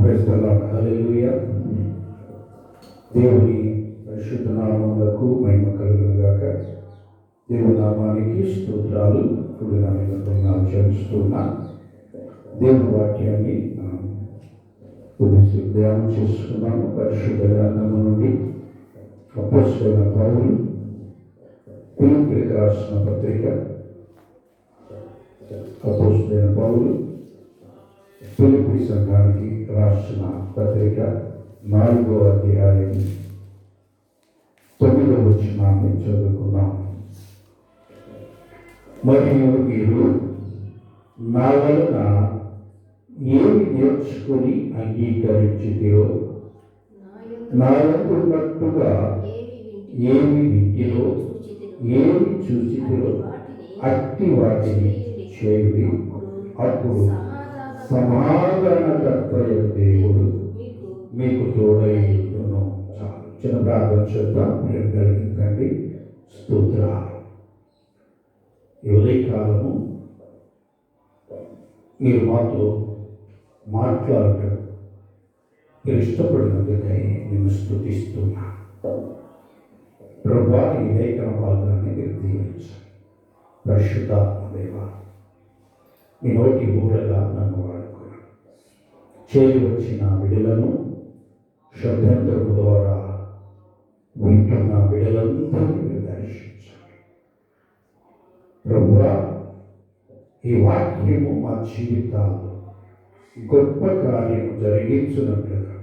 Praise the Lord. హల్లెలూయా. దేవుని పరిశుద్ధ నామములకు మహిమ కలుగును గాక. దేవుని నామానికి స్తోత్రాలు. ఇప్పుడు నామములను చెల్లిస్తున్నా. దేవుని వాక్యాన్ని కొద్దిసేపు ధ్యానం చేసుకున్నాము. పరిశుద్ధ గ్రంథము నుండి అపోస్తలుడైన పౌలు ఫిలిప్పీయులకు రాసిన పత్రిక. అపోస్తలుడైన పౌలు ఫిలిప్పీ సంఘానికి రాసిన పత్రిక 4వ అధ్యాయం 9వ వచనాన్ని చదువుకున్నాం. మరియు మీరు నా వలన ఏమి నేర్చుకుని అంగీకరించితిరో, నా యందున్నట్టుగా ఏమి వింటిరో, ఏమి చూచితిరో అట్టి వాటిని చేయుడి. అప్పుడు సమాధానకర్తయైన దేవుడు మీకు తోడైయుండును. చిన్న ప్రార్థన చేద్దాం. మీరు కలిగిందండి. స్తోత్రాలు. ఈ ఉదయకాలము మీరు మాతో మాట్లాడటం మీరు ఇష్టపడినందుకై నేను స్తుతిస్తున్నా. ప్రభువా, ఈ లేఖన భాగాన్ని మీరు దీవించండి. పరిశుద్ధాత్మ దేవా, మీ నోటి ఊరగా నన్ను వాడుకుని చేరి వచ్చిన బిడ్డలను శబ్దాంతరము ద్వారా వింటున్న బిడ్డలందరినీ మీరు దర్శించండి. ప్రభువా, ఈ వాక్యము మా జీవితాల్లో గొప్ప కార్యం జరిగించున్నట్లుగా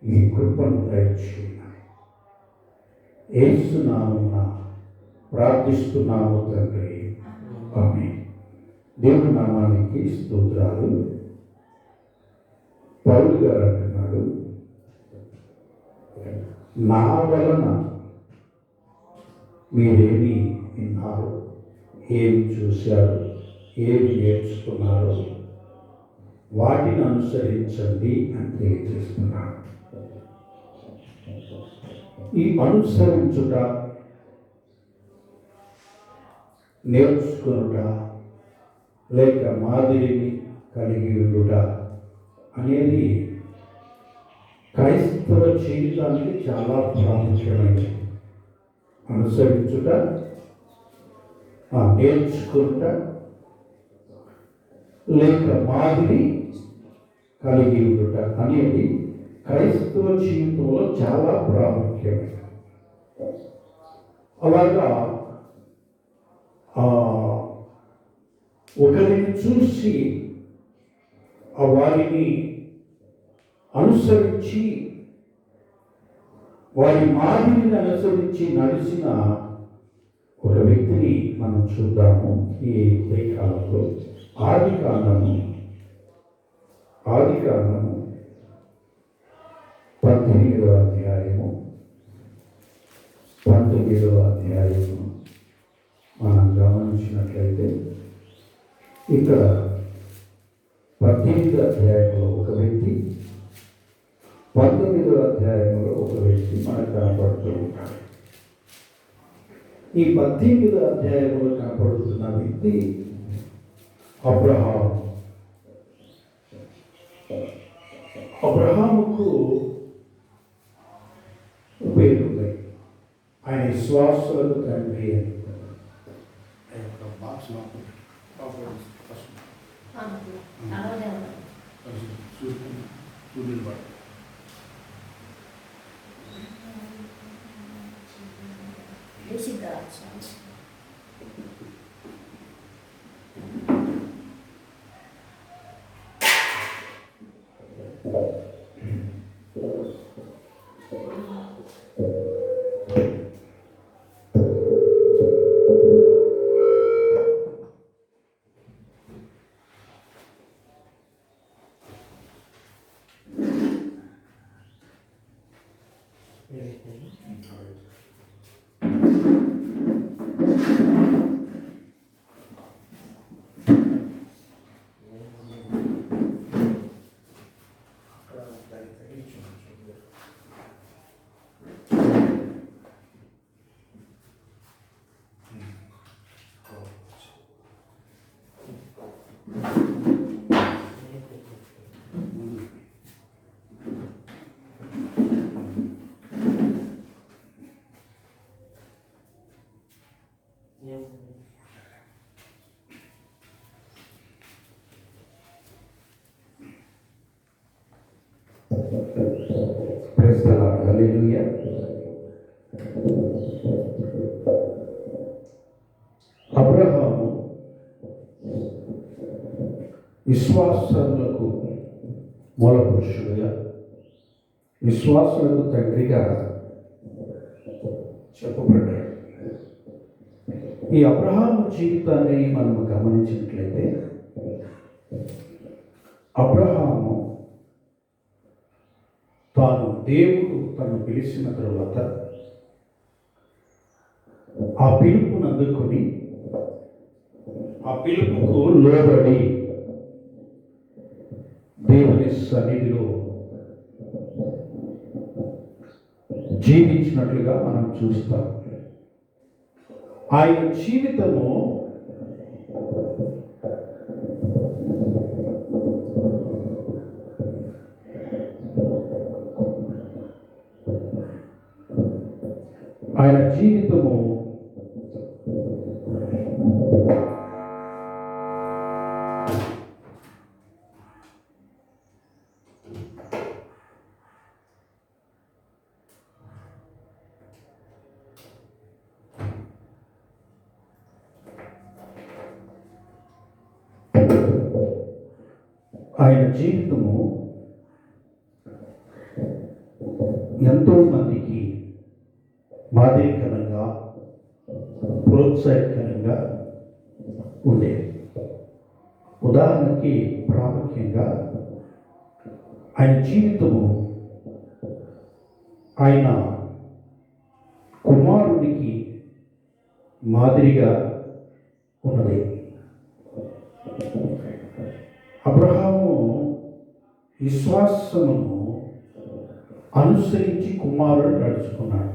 మీ కృపను దయచేయండి. యేసు నామమున ప్రార్థిస్తున్నాము తండ్రి. ఆమేన్. దేవుని నామానికి స్తోత్రాలు. పౌలు గారు అంటున్నాడు, నా వలన మీరేమి విన్నారు, ఏమి చూశారు, ఏమి నేర్చుకున్నారో వాటిని అనుసరించండి అని తెలియజేస్తున్నాడు. ఈ అనుసరించుట, నేర్చుకునుట, లేక మాదిరిని కలిగి ఉండుట అనేది క్రైస్తవ జీవితానికి చాలా ప్రాముఖ్యమైనది. అనుసరించుట, నేర్చుకునుట, లేక మాదిరి కలిగి ఉండుట అనేది క్రైస్తవ జీవితంలో చాలా ప్రాముఖ్యమైనది. అలాగా ఒకరిని చూసి వారిని అనుసరించి, వారి మాదిరిని అనుసరించి నడిచిన ఒక వ్యక్తిని మనం చూద్దాము. ఈ కాలంలో ఆది కాండము 18వ అధ్యాయము 19వ అధ్యాయము మనం గమనించినట్లయితే ఇక్కడ 18వ అధ్యాయంలో ఒక వ్యక్తి, 19వ అధ్యాయంలో ఒక వ్యక్తి మనకు కనపడుతూ ఉంటాడు. ఈ 18వ అధ్యాయంలో కనపడుతున్న వ్యక్తి అబ్రహాము. అబ్రహాముకు పేరుంది. ఆయన విశ్వాసులకు తండ్రి అని. Praise the Lord. Hallelujah. Abraham విశ్వాసములకు మూల పురుషుడుగా, విశ్వాసులకు తండ్రిగా చెప్పబడ్డాడు. ఈ అబ్రహాము జీవితాన్ని మనం గమనించినట్లయితే, అబ్రహాము తాను దేవుడు తను పిలిచిన తరువాత ఆ పిలుపును అందుకొని ఆ పిలుపుకు లోబడి దేవుని సన్నిధిలో జీవించినట్లుగా మనం చూస్తాం. ఆయన జీవితము ఆయన జీవితము ఎంతో మందికి మాదిరికరంగా, ప్రోత్సాహకరంగా ఉండేది. ఉదాహరణకి ప్రాముఖ్యంగా ఆయన జీవితము ఆయన కుమారుడికి మాదిరిగా ఉన్నది. అబ్రహాము విశ్వాసమును అనుసరించి కుమారుడు నడుచుకున్నాడు.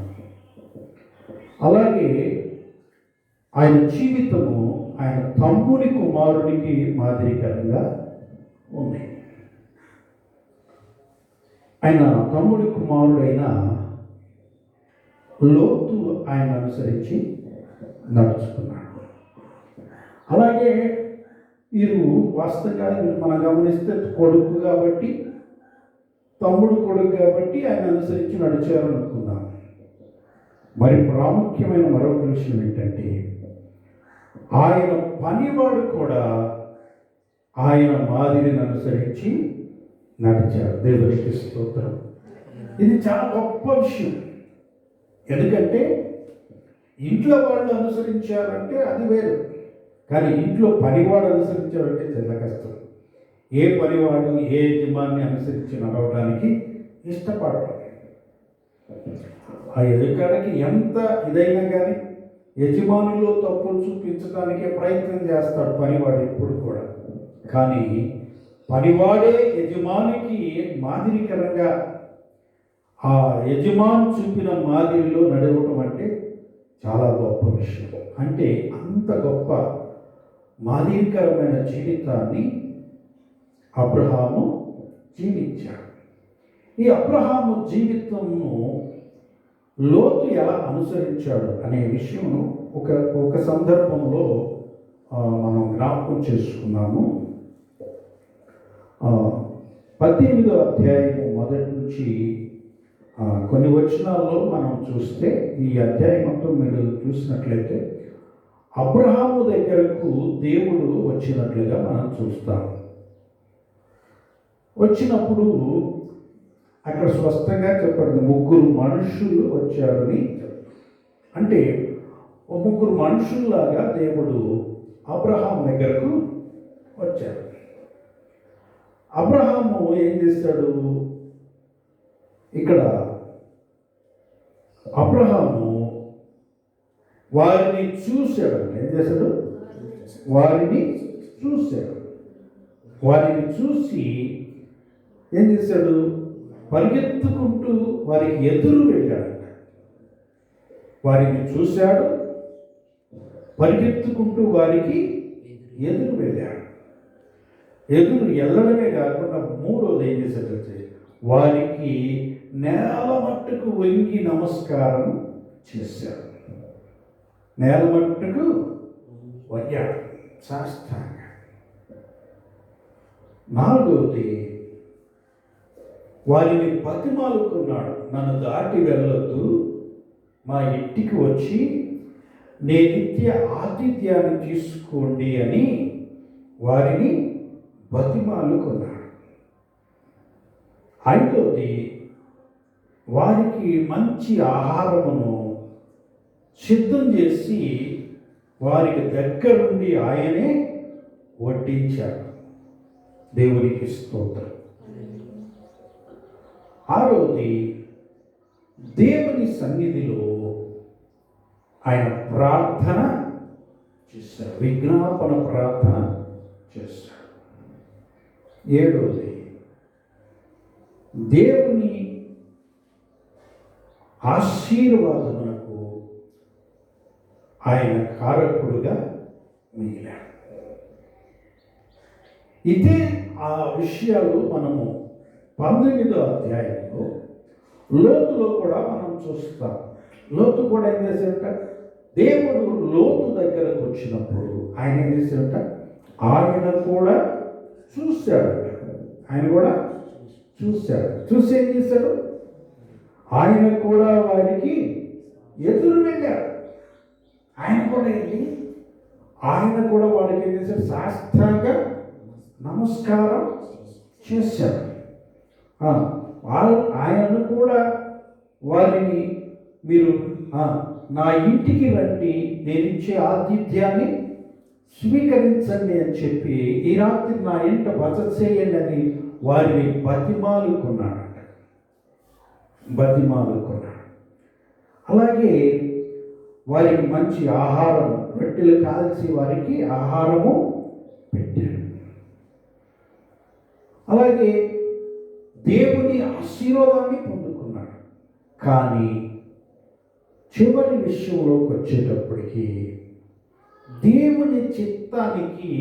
అలాగే ఆయన జీవితము ఆయన తమ్ముని కుమారుడికి మాదిరికరంగా ఉంది. ఆయన తమ్ముడి కుమారుడైన లోతు ఆయన అనుసరించి నడుచుకున్నాడు. అలాగే వీరు వాస్తవంగా మనం గమనిస్తే కొడుకు కాబట్టి, తమ్ముడు కొడుకు కాబట్టి ఆయన అనుసరించి నడిచారనుకుందాం. మరి ప్రాముఖ్యమైన మరొక విషయం ఏంటంటే, ఆయన పనివాడు కూడా ఆయన మాదిరిని అనుసరించి నడిచారు. దేవునికి స్తోత్రం. ఇది చాలా గొప్ప విషయం. ఎందుకంటే ఇంట్లో వాళ్ళు అనుసరించారంటే అది వేరు, కానీ ఇంట్లో పనివాడు అనుసరించారంటే చాలా కష్టం. ఏ పనివాడు ఏ యజమాన్ని అనుసరించి నడవడానికి ఇష్టపడతాడు. ఆ యజమానికి ఎంత ఇదైనా కానీ యజమానుల్లో తప్పులు చూపించడానికే ప్రయత్నం చేస్తాడు పనివాడు ఎప్పుడు కూడా. కానీ పనివాడే యజమానికి మాదిరికరంగా ఆ యజమాని చూపిన మాదిరిలో నడవటం అంటే చాలా గొప్ప విషయం. అంటే అంత గొప్ప మాదిరికరమైన జీవితాన్ని అబ్రహాము జీవించాడు. ఈ అబ్రహాము జీవితంను లోతు ఎలా అనుసరించాడు అనే విషయం ఒక సందర్భంలో మనం జ్ఞాపకం చేసుకున్నాము. 18వ అధ్యాయం మొదటి నుంచి కొన్ని వచనాల్లో మనం చూస్తే, ఈ అధ్యాయం మొత్తం మీరు చూసినట్లయితే అబ్రహాము దగ్గరకు దేవుడు వచ్చినట్లుగా మనం చూస్తాం. వచ్చినప్పుడు అక్కడ స్పష్టంగా చెప్పబడింది, 3 మనుషులు వచ్చారని. అంటే 3 మనుషుల్లాగా దేవుడు అబ్రహాం దగ్గరకు వచ్చారు. అబ్రహాము ఏం చేశాడు? ఇక్కడ అబ్రహాము వారిని చూశాడు. ఏం చేశాడు? వారిని చూశాడు. వారిని చూసి ఏం చేశాడు? పరిగెత్తుకుంటూ వారికి ఎదురు వెళ్ళాడు. వారిని చూశాడు, పరిగెత్తుకుంటూ వారికి ఎదురు వెళ్ళాడు. ఎదురు వెళ్ళడమే కాకుండా మూడోది ఏం చేశాడంటే, వారికి నేల మట్టుకు వంగి నమస్కారం చేశాడు. నేల మట్టుకు వయ్యాడు సాష్టాంగ. నాలుగవది, వారిని బతిమాలుకున్నాడు, నన్ను దాటి వెళ్ళొద్దు, మా ఇంటికి వచ్చి నేనిత్య ఆతిథ్యాన్ని తీసుకోండి అని వారిని బతిమాలుకున్నాడు. ఐదవది, వారికి మంచి ఆహారమును సిద్ధం చేసి వారికి దగ్గరుండి ఆయనే వడ్డించాడు. దేవునికి స్తోత్రం. ఆరవది, దేవుని సన్నిధిలో ఆయన ప్రార్థన చేశాడు, విజ్ఞాపన ప్రార్థన చేశాడు. ఏడవది, దేవుని ఆశీర్వాదమునకు ఆయన కారకుడుగా మిగిలాడు. ఇదే ఆ విషయాలు మనము 19వ అధ్యాయంలో లోతులో కూడా మనం చూస్తాం. లోతు కూడా ఏం చేశాడట, దేవుడు లోతు దగ్గరకు వచ్చినప్పుడు ఆయన ఏం చేశాడట, ఆయన కూడా చూశాడు. ఆయన కూడా చూశాడు. చూసి ఏం చేశాడు, ఆయన కూడా వారికి ఎదురు వెళ్ళాడు. ఆయన కూడా వెళ్ళి ఆయన కూడా వారికి ఏం చేశాడు, సాష్టాంగ నమస్కారం చేశాడు. ఆయనను కూడా వారిని మీరు నా ఇంటికి రండి, నేను ఇచ్చే ఆతిథ్యాన్ని స్వీకరించండి అని చెప్పి ఈ రాత్రి నా ఇంట బస చేయండి అని వారిని బతిమాలుకున్నాడట. అలాగే వారికి మంచి ఆహారం, రొట్టెలు కాల్చి వారికి ఆహారము పెట్టాడు. అలాగే దేవుని ఆశీర్వాదాన్ని పొందుకున్నాడు. కానీ చివరి విషయంలోకి వచ్చేటప్పటికి దేవుని చిత్తానికి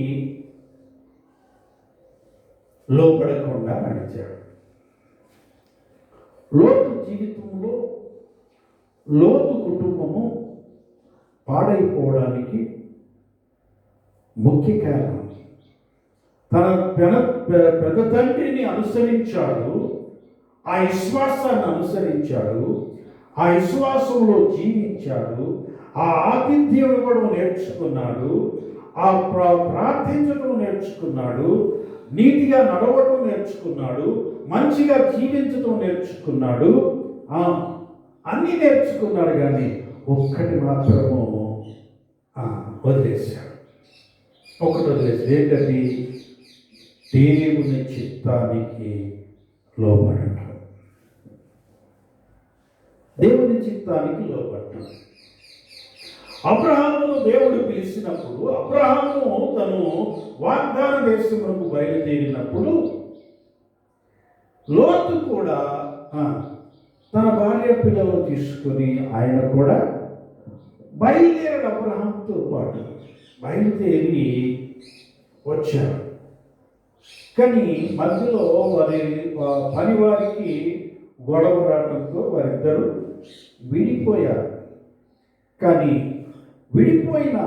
లోపడకుండా నడిచాడు. లోతు జీవితంలో లోతు కుటుంబము పాడైపోవడానికి ముఖ్య కారణం, తన పెద్ద తండ్రిని అనుసరించాడు, ఆ విశ్వాసాన్ని అనుసరించాడు, ఆ విశ్వాసంలో జీవించాడు, ఆ ఆతిథ్యం ఇవ్వడం నేర్చుకున్నాడు, ఆ ప్రార్థించడం నేర్చుకున్నాడు, నీతిగా నడవడం నేర్చుకున్నాడు, మంచిగా జీవించడం నేర్చుకున్నాడు, అన్నీ నేర్చుకున్నాడు. కానీ ఒక్కటి మాత్రము వదిలేశాడు. ఒకటి వదిలేశాడు. ఏంటది? దేవుని చిత్తానికి లోబడటం. దేవుని చిత్తానికి లోబడటం. అబ్రహామును దేవుడు పిలిచినప్పుడు, అబ్రహాము తను వాగ్దాన దేశమునకు బయలుదేరినప్పుడు లోతు కూడా తన భార్య పిల్లలను తీసుకొని ఆయన కూడా బయలుదేరాడు. అబ్రహాంతో పాటు బయలుదేరి వచ్చారు. కానీ మధ్యలో వారి పనివారికి గొడవ రావడంతో వారిద్దరూ విడిపోయారు. కానీ విడిపోయిన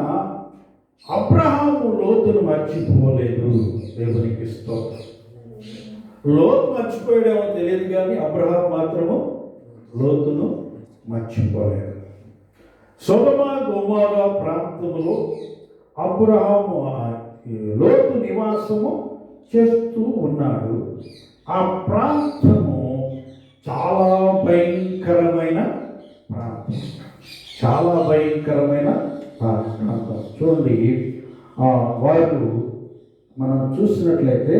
అబ్రహాము లోతును మర్చిపోలేదు. దేవునికి స్తోత్రం. లోతు మర్చిపోయాడేమో తెలియదు, కానీ అబ్రహాం మాత్రము లోతును మర్చిపోలేదు. సొదొమ గొమొర్ర ప్రాంతంలో అబ్రహాము లోతు నివాసము చేస్తూ ఉన్నాడు. ఆ ప్రాంతము చాలా భయంకరమైన ప్రాంతం, చాలా భయంకరమైన ప్రాంతం. చూడండి, వారు మనం చూసినట్లయితే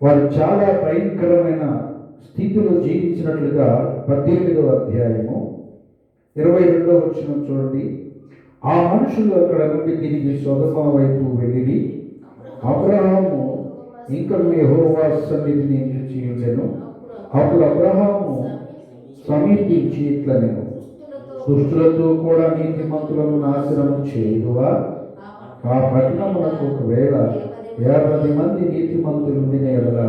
వారు చాలా భయంకరమైన స్థితిలో జీవించినట్లుగా 18వ అధ్యాయము 22వ వచనం చూడండి. ఆ మనుషులు అక్కడ నుండి తిరిగి సొదొమ వైపు వెళ్ళి అబ్రహాము ఇంకా యెహోవా సన్నిధిని నిలిచి ఉండెను. అప్పుడు అబ్రహాము సమీపించి ఇట్లనెను, దుష్టులతో కూడా నీతిమంతులను నాశనము చేయుదువా? ఆ పట్టణమునకు ఒకవేళ 50 మంది నీతిమంతులు ఉండిన యెడల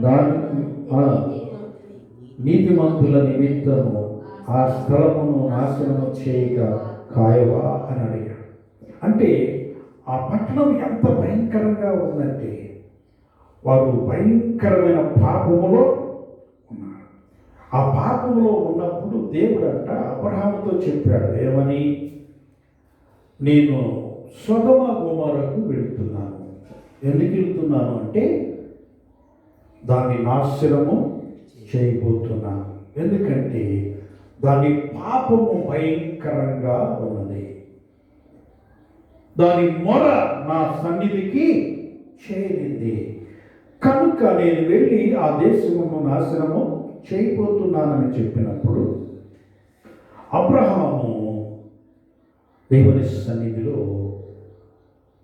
దాని నీతిమంతుల నిమిత్తము ఆ స్థలమును నాశనము చేయక కాయవా అని అడిగాడు. అంటే ఆ పట్టణం ఎంత భయంకరంగా ఉందంటే వారు భయంకరమైన పాపములో ఉన్నారు. ఆ పాపములో ఉన్నప్పుడు దేవుడు అంట అబ్రహాముతో చెప్పాడు ఏమని, నేను సొదొమ గొమొరకు వెళుతున్నాను. ఎందుకు వెళ్తున్నాను అంటే దాన్ని నాశనము చేయబోతున్నాను. ఎందుకంటే దాని పాపము భయంకరంగా ఉన్నది, దాని మొర నా సన్నిధికి చేరింది, కనుక నేను వెళ్ళి ఆ దేశమును నాశనము చేయబోతున్నానని చెప్పినప్పుడు అబ్రహాము దేవుని సన్నిధిలో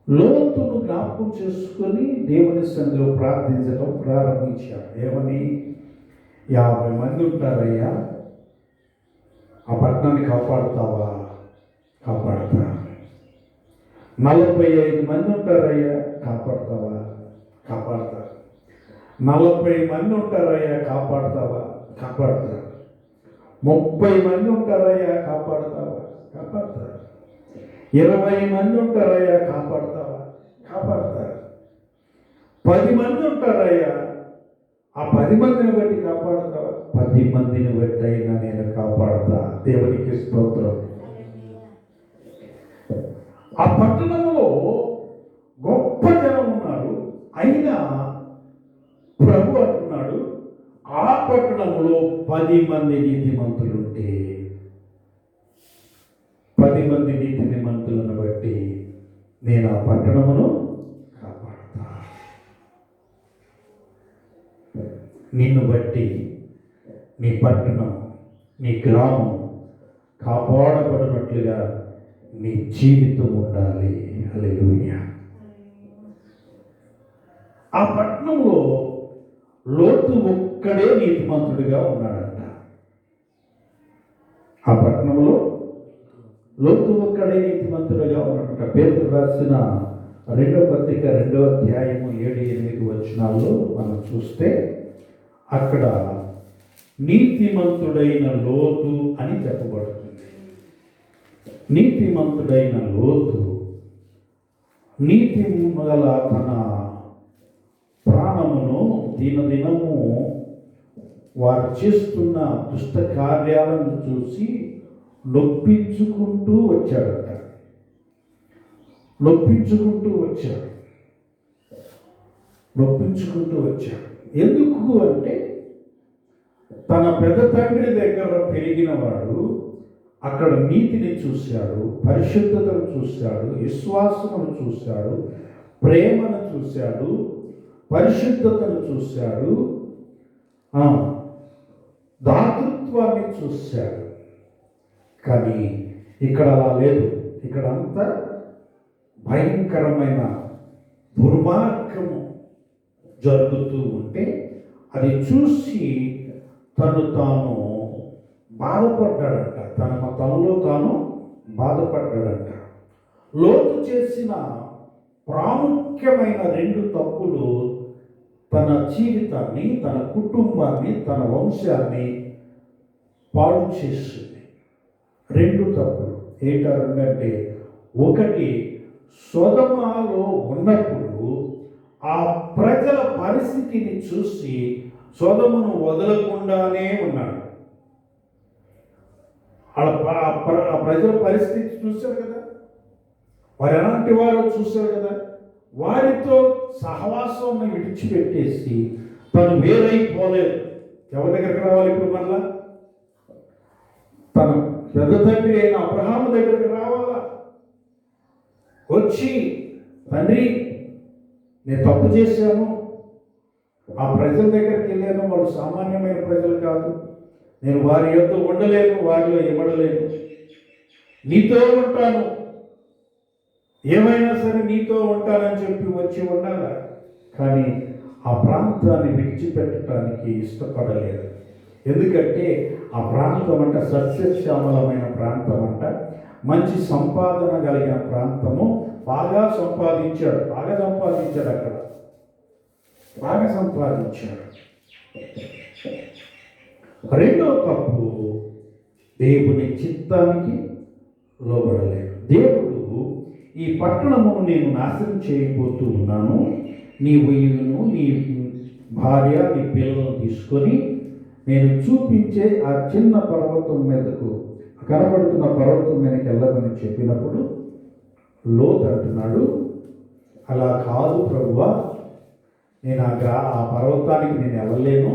లోతును జ్ఞాపకం చేసుకొని దేవుని సన్నిధిలో ప్రార్థించడం ప్రారంభించాడు. ఏమని, 50 మంది ఉంటారయ్యా, ఆ పట్టణాన్ని కాపాడుతావా? కాపాడుతా. 45 మంది ఉంటారయ్యా, కాపాడుతావా? కాపాడుతా. 40 మంది ఉంటారయ్యా, కాపాడుతావా? కాపాడుతా. 30 మంది ఉంటారయ్యా, కాపాడుతావా? కాపాడుతా. 20 మంది ఉంటారయ్యా, కాపాడుతావా? కాపాడుతా. 10 మంది ఉంటారయ్యా, ఆ 10 మందిని బట్టి కాపాడుతావా? 10 మందిని బట్టి అయినా నేను కాపాడుతా. దేవునికి స్తోత్రం. ఆ పట్టణంలో గొప్ప జనం ఉన్నారు, అయినా ప్రభు అంటున్నాడు ఆ పట్టణంలో 10 మంది నీతిమంతులుంటే 10 మంది నీతిమంతులను బట్టి నేను ఆ పట్టణమును కాపాడుతా. నిన్ను బట్టి నీ పట్టణం, నీ గ్రామం కాపాడబడినట్లుగా నీ జీవితం ఉండాలి. హల్లెలూయా. ఆ పట్టణంలో లోతు ఒక్కడే నీతిమంతుడిగా ఉన్నాడంట. ఆ పట్టణంలో లోతు ఒక్కడే నీతిమంతుడిగా ఉన్నాడంట. పేతురు రాసిన 2వ పత్రిక 2వ అధ్యాయము 7-8 వచనాల్లో మనం చూస్తే అక్కడ నీతిమంతుడైన లోతు అని చెప్పబడుతుంది. నీతిమంతుడైన లోతు నీతి గల తన ప్రాణమును దినదినము వారు చేస్తున్న దుష్ట కార్యాలను చూసి నొప్పించుకుంటూ వచ్చాడట. నొప్పించుకుంటూ వచ్చాడు. ఎందుకు అంటే తన పెద్ద తండ్రి దగ్గర పెరిగిన వాడు అక్కడ నీతిని చూశాడు, పరిశుద్ధతను చూశాడు, విశ్వాసమును చూశాడు, ప్రేమను చూశాడు, పరిశుద్ధతను చూశాడు, దాతృత్వాన్ని చూశాడు. కానీ ఇక్కడ అలా లేదు. ఇక్కడ అంతా భయంకరమైన దుర్మార్గము జరుగుతూ ఉంటే అది చూసి తాను బాధపడ్డాడంట. తనలో తాను బాధపడ్డాడంట. లోతు చేసిన ప్రాముఖ్యమైన 2 తప్పులు తన జీవితాన్ని, తన కుటుంబాన్ని, తన వంశాన్ని పాడు చేస్తుంది. 2 తప్పులు ఏంటంటే, ఒకటి సొదొమలో ఉన్నప్పుడు ఆ ప్రజల పరిస్థితిని చూసి సొదొమను వదలకుండానే ఉన్నాడు. ఆ ప్రజల పరిస్థితి చూశారు కదా, వారు ఎలాంటి వారో చూశారు కదా. వారితో సహవాసాన్ని విడిచిపెట్టేసి తను వేరైపోలేదు. ఎవరి దగ్గరికి రావాలి ఇప్పుడు? మళ్ళా తన పెద్ద తండ్రి అయిన అబ్రహాము దగ్గరికి రావాలా. వచ్చి, తండ్రి నేను తప్పు చేశాను, ఆ ప్రజల దగ్గరికి వెళ్ళాను, వాళ్ళు సామాన్యమైన ప్రజలు కాదు, నేను వారి యొద్ద ఉండలేను, వారిలో ఇవ్వడలేను, నీతో ఉంటాను, ఏమైనా సరే నీతో ఉంటానని చెప్పి వచ్చి ఉండాలి. కానీ ఆ ప్రాంతాన్ని విడిచిపెట్టడానికి ఇష్టపడలేదు. ఎందుకంటే ఆ ప్రాంతం అంట సస్యశ్యామలమైన ప్రాంతం అంట, మంచి సంపాదన కలిగిన ప్రాంతము. బాగా సంపాదించాడు అక్కడ, బాగా సంపాదించాడు. రెండో తప్పు, దేవుని చిత్తానికి లోబడలేదు. దేవుడు ఈ పట్టణమును నేను నాశనం చేయబోతూ ఉన్నాను, నీవు నీ భార్య నీ పిల్లలను తీసుకొని నేను చూపించే ఆ చిన్న పర్వతం మీదకు, కనబడుతున్న పర్వతం మీదకి వెళ్ళమని చెప్పినప్పుడు లోతు అంటున్నాడు, అలా కాదు ప్రభువా, నేను ఆ పర్వతానికి నేను వెళ్ళలేను,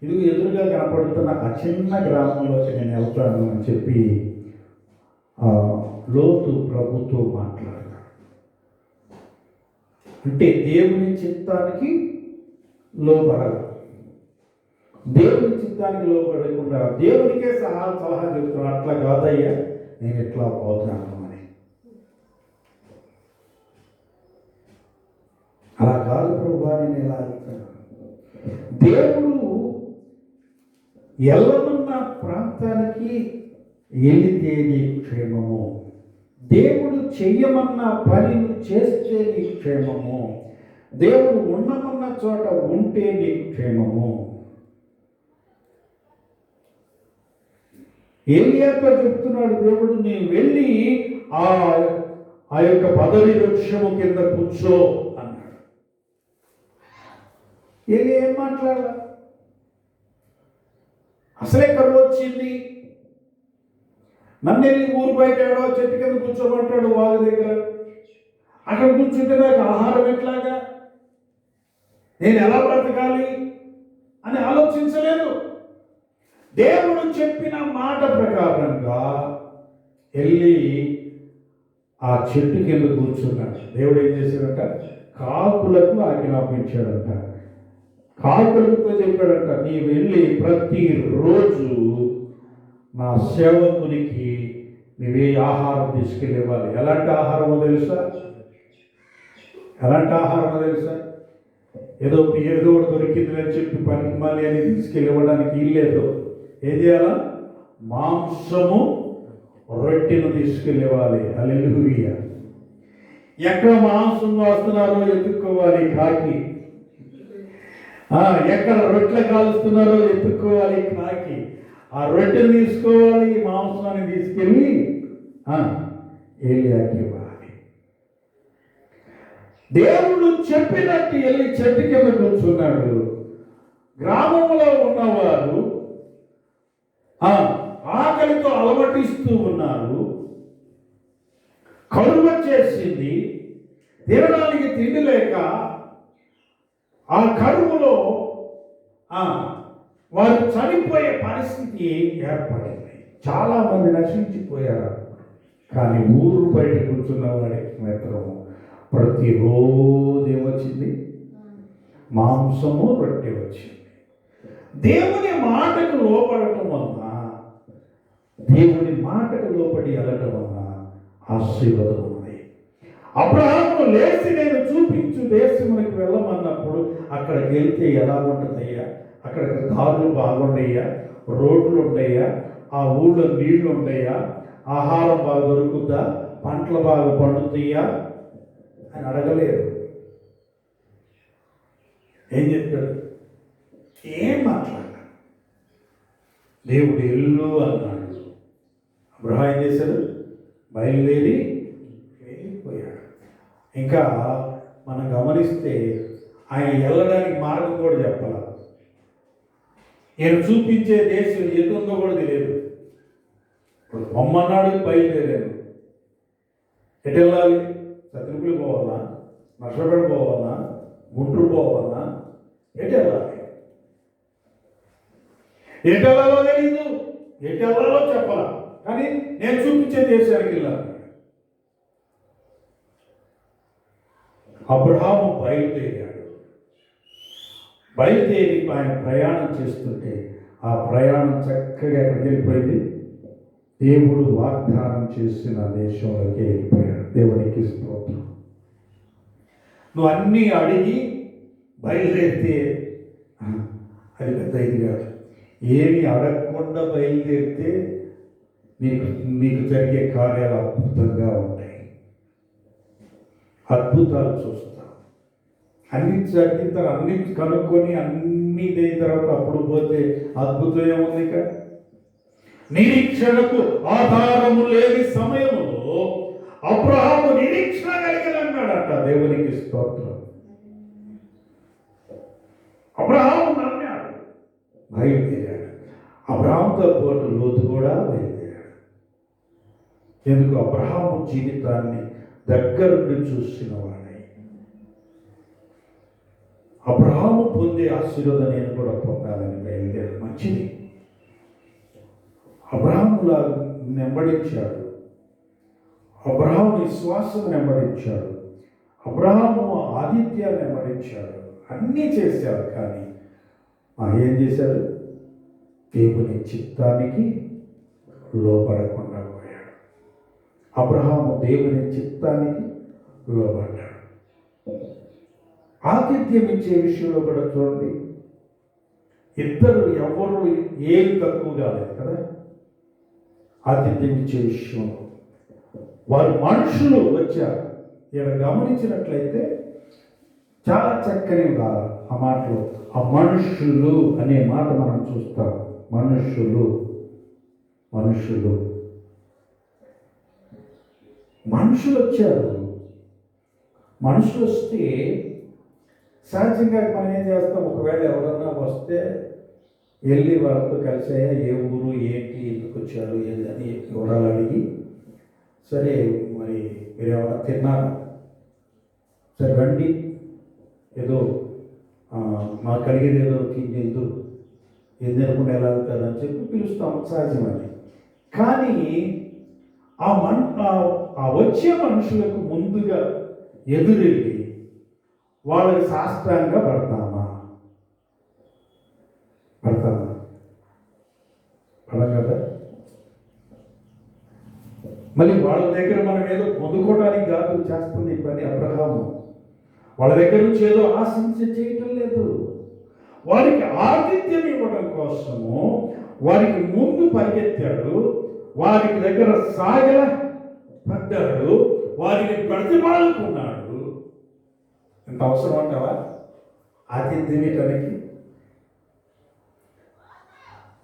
ఇది ఎదురుగా కనపడుతున్న ఆ చిన్న గ్రామంలోకి నేను వెళ్తాను అని చెప్పి లోతు ప్రభుతో మాట్లాడతాడు. అంటే దేవుని చిత్తానికి లోబడాలి. దేవుని చిత్తానికి లోబడకుండా దేవునికే సలహా చెప్తున్నాడు, అట్లా కాదయ్యా నేను ఎట్లా పోతాను అని. అలా కాదు ప్రభువా, నేను ఎలా వెళ్తాను. దేవుడు ఎల్లమన్న ప్రాంతానికి వెళితే నీ క్షేమము, దేవుడు చెయ్యమన్న పనిని చేస్తే నీ క్షేమము, దేవుడు ఉండమన్న చోట ఉంటే నీకు క్షేమము. ఏలియాతో చెప్తున్నాడు దేవుడు, నేను వెళ్ళి ఆ యొక్క పదవి వృక్షము కింద కూర్చో అన్నాడు. ఏలియా ఏం మాట్లాడాల? అసలే కరువు వచ్చింది, నన్ను వెళ్ళి ఊరు బయట ఏడో చెట్టు కింద కూర్చోమంటాడు వాళ్ళ దగ్గర, అక్కడ కూర్చుంటే నాకు ఆహారం ఎట్లాగా, నేను ఎలా బ్రతకాలి అని ఆలోచించలేదు. దేవుడు చెప్పిన మాట ప్రకారంగా వెళ్ళి ఆ చెట్టు కింద కూర్చున్నాడు. దేవుడు ఏం చేశాడంట? కాకులకు ఆజ్ఞాపించాడంట. కాకులతో చెప్పాడంట, నీ వెళ్ళి ప్రతిరోజు నా సేవకునికి నువ్వే ఆహారం తీసుకెళ్ళివ్వాలి. ఎలాంటి ఆహారమో తెలుసా? ఎలాంటి ఆహారమో తెలుసా? ఏదో దొరికింది అని చెప్పి పనికి మళ్ళీ అని తీసుకెళ్ళివ్వడానికి ఇల్లేదు. ఏం చేయాలా? మాంసము రొట్టెను తీసుకెళ్ళివ్వాలి. హల్లెలూయా. ఎక్కడ మాంసం వస్తున్నారో ఎత్తుక్కోవాలి కాకి, ఎక్కడ రొట్టెలు కాలుస్తున్నారో ఎత్తుక్కోవాలి కాకి. ఆ రొట్టెను తీసుకోవాలి, మాంసాన్ని తీసుకెళ్ళి ఏలియాకి ఇవ్వాలి. దేవుడు చెప్పినట్టు వెళ్ళి చెట్టు కింద కూర్చున్నాడు. గ్రామంలో ఉన్నవారు ఆకలితో అలమటిస్తూ ఉన్నారు. కరువు వచ్చేసింది, తినడానికి తిండి లేక ఆ కరువులో వారు చనిపోయే పరిస్థితి ఏర్పడింది. చాలామంది నశించిపోయారు. కానీ ఊరు బయట కూర్చున్న వాడికి మాత్రం ప్రతిరోజు ఏమొచ్చింది? మాంసము రొట్టె వచ్చింది. దేవుని మాటకు లోపడటం వలన, దేవుని మాటకు లోపడి వెళ్ళటం వలన ఆశీర్వాదం ఉంది. అబ్రహాము లేచి నేను చూపించు దేశమునికి వెళ్ళమన్నప్పుడు అక్కడికి వెళ్తే ఎలా ఉంటుందయ్యా? అక్కడ దారులు బాగుండయ్యా, రోడ్లు ఉండయ్యా, ఆ ఊళ్ళో నీళ్లు ఉండయ్యా, ఆహారం బాగా దొరుకుద్దా, పంటలు బాగా పండుతాయా అని అడగలేదు. ఏం చెప్పాడు? ఏం మాట్లాడాడు? దేవుడు ఎల్లు అన్నాడు. అబ్రహాం ఏం చేశాడు? బయలుదేరి వెళ్ళిపోయాడు. ఇంకా మనం గమనిస్తే ఆయన వెళ్ళడానికి మార్గం కూడా చెప్పాలి. ఈయన చూపించే దేశం ఎటు ఉందో కూడా తెలియదు. ఇప్పుడు బొమ్మన్నాడు, బయలుదేరాను. ఎటు వెళ్ళాలి? సత్రిపులి పోవాలా, నర్సపేట పోవాలా, గుంటూరు పోవాలా, ఎటు వెళ్ళాలి? ఎటు వెళ్ళాలో తెలీదు, ఎటు వెళ్ళాలో చెప్పాలా. కానీ నేను చూపించే దేశానికి వెళ్ళాలి. అబ్రహాము బయలుదేరాడు. బయలుదేరి ఆయన ప్రయాణం చేస్తుంటే ఆ ప్రయాణం చక్కగా ఎక్కడికి వెళ్ళిపోయింది? దేవుడు వాగ్దానం చేసిన దేశంలోకి వెళ్ళిపోయాడు. దేవునికి స్తోత్రం. నువ్వు అన్నీ అడిగి బయలుదేరితే అది పెద్ద ఇది కాదు. ఏమి అడగకుండా బయలుదేరితే నీకు జరిగే కార్యాలు అద్భుతంగా ఉంటాయి. అద్భుతాలు చూస్తాం. అన్ని జరిగిన తర్వాత అన్ని కనుక్కొని అన్నీ అయిన తర్వాత అప్పుడు పోతే అద్భుతం ఏముంది? ఇక నిరీక్షణకు ఆధారము లేని సమయంలో అబ్రహాము నిరీక్షణ కలిగిన అన్నాడట. దేవునికి స్తోత్రం. అబ్రహాము నమ్మాడు, బయలుదేరాడు. అబ్రహాముతో పాటు లోతు కూడా బయలుదేరాడు. ఎందుకు? అబ్రహాము జీవితాన్ని దగ్గరుండి చూసిన వాడై. అబ్రహాము పొందే ఆశీర్వాదం నేను కూడా పొందాలని బయలుదేరాడు. మంచిది. అబ్రహాములా నెంబడించాడు, అబ్రహాము విశ్వాసం నెంబడించాడు, అబ్రహాము ఆదిత్యాన్ని నెంబడించాడు, అన్నీ చేశాడు. కానీ ఏం చేశాడు? దేవుని చిత్తానికి లోపడకుండా పోయాడు. అబ్రహాము దేవుని చిత్తానికి లోబడ్డాడు. ఆతిథ్యం ఇచ్చే విషయంలో కూడా చూడండి, ఇద్దరు ఎవరు ఏం తక్కువ కాలేదు కదా. ఆతిథ్యం ఇచ్చే విషయంలో వారు మనుషులు వచ్చారు. ఇక్కడ గమనించినట్లయితే చాలా చక్కని ఆ మాటలు, ఆ మనుషులు అనే మాట మనం చూస్తాం. మనుషులు మనుషులు మనుషులు వచ్చారు. మనుషులు వస్తే సహజంగా మనం ఏం చేస్తాం? ఒకవేళ ఎవరన్నా వస్తే వెళ్ళి వాళ్ళతో కలిసాయా, ఏ ఊరు, ఏంటి, ఎందుకు వచ్చారు, ఏంటని వివరాలు అడిగి, సరే మరి మీరు ఏమైనా తిన్నారా, సరే రండి, ఏదో మాకు కలిగేది ఏదో తిండి, ఏం తినకుండా ఎలా వెళ్తారని చెప్పి పిలుస్తాం, సహజమని. కానీ ఆ వచ్చే మనుషులకు ముందుగా ఎదురెళ్ళి వాళ్ళకి శాస్త్రంగా పడతామా? పడం కదా. మళ్ళీ వాళ్ళ దగ్గర మనం ఏదో పొందుకోవడానికి కాదు చేస్తుంది ఈ పని. అబ్రహాము వాళ్ళ దగ్గర నుంచి ఏదో ఆశించి చేయటం లేదు. వారికి ఆతిథ్యం ఇవ్వడం కోసము వారికి ముందు పరిగెత్తాడు, వారికి దగ్గర సాగల పడ్డాడు, వారిని ప్రతిపాదుకున్నాడు. ఎంత అవసరం అంటావా ఆతిథ్యం ఇవ్వడానికి?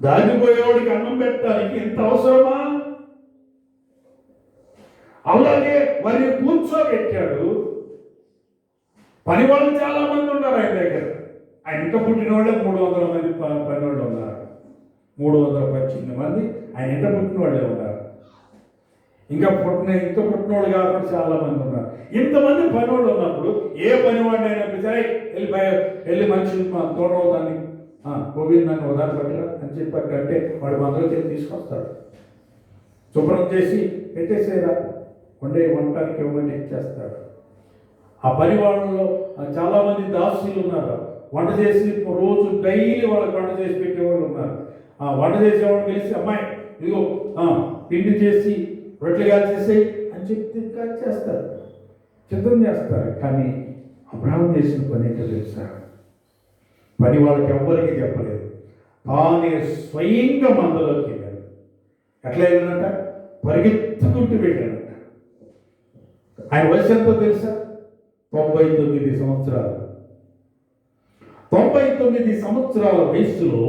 దాగిపోయేవాడికి అన్నం పెట్టడానికి ఎంత అవసరమా? అలాగే వారిని కూర్చోబెట్టాడు. పని వాళ్ళు చాలా మంది ఉన్నారు ఆయన దగ్గర. ఆయన ఇంట పుట్టిన వాళ్ళే 300 మంది పని వాళ్ళు ఉన్నారు. 318 మంది ఆయన ఇంట పుట్టిన వాళ్ళే ఉన్నారు. ఇంకా పుట్టిన వాళ్ళు కాకుండా చాలా మంది ఉన్నారు. ఇంతమంది పని వాళ్ళు ఉన్నప్పుడు ఏ పని వాడినైనా సరే వెళ్ళి మనిషి తోడవుదాన్ని కోవిడ్ నన్ను ఉదాహరణ పట్టరా అని చెప్పారంటే వాడు మందులకి తీసుకొస్తాడు. శుభ్రం చేసి పెట్టేసేరా, వంటానికి ఇవ్వమని ఇచ్చేస్తాడు. ఆ పని వాళ్ళలో చాలామంది దాసులు ఉన్నారు. వంట చేసి రోజు డైలీ వాళ్ళకి వంట చేసి పెట్టేవాళ్ళు ఉన్నారు. ఆ వంట చేసేవాళ్ళు కలిసి అమ్మాయి ఇదిగో పిండి చేసి రొట్టెలు కాల్చేసేయి అని చెప్పి చేస్తారు, సిద్ధం చేస్తారు. కానీ అబ్రహాము చేసిన పని ఏంటో తెలుసా? పని వాళ్ళకి ఎవ్వరికి చెప్పలేదు. తానే స్వయంగా మందలోకి వెళ్ళాడు. ఎట్లా వెళ్ళాడంట? పరిగెత్తుకుంటూ వెళ్ళాడంట. ఆయన వయసు ఎంతో తెలుసా? 99 సంవత్సరాలు. 99 సంవత్సరాల వయసులో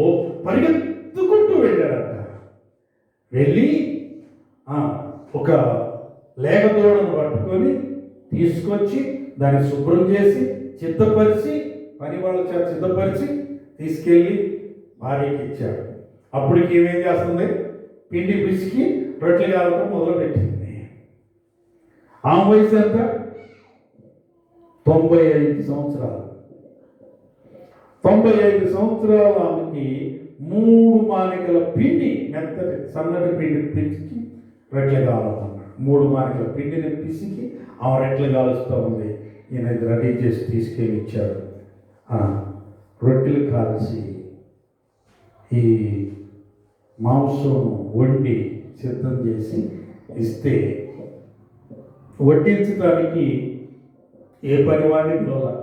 పరిగెత్తుకుంటూ వెళ్ళాడంట. వెళ్ళి ఒక లేగదూడను పట్టుకొని తీసుకొచ్చి దాన్ని శుభ్రం చేసి సిద్ధపరిచి, పని వాళ్ళ చేత సిద్ధపరిచి తీసుకెళ్ళి భార్యకి ఇచ్చాడు. అప్పటికి ఏమేం చేస్తుంది? పిండి పిసికి రొట్టెలు కావడం మొదలుపెట్టింది. ఆమె వయసు ఎంత? 95 సంవత్సరాలు. 95 సంవత్సరాల ఆమెకి 3 మానికల పిండి, మెత్తటి సన్నటి పిండి పిసికి రొట్టెలు కావాలన్నాడు. 3 మానికల పిండిని పిసికి ఆమె రొట్టెలు కాలుస్తూ ఉంది. ఈయన రెడీ చేసి తీసుకెళ్ళి ఇచ్చాడు. రొట్టెలు కాల్చి ఈ మాంసం వండి సిద్ధం చేసి ఇస్తే వడ్డించడానికి ఏ పని వాడిని పిలవాల,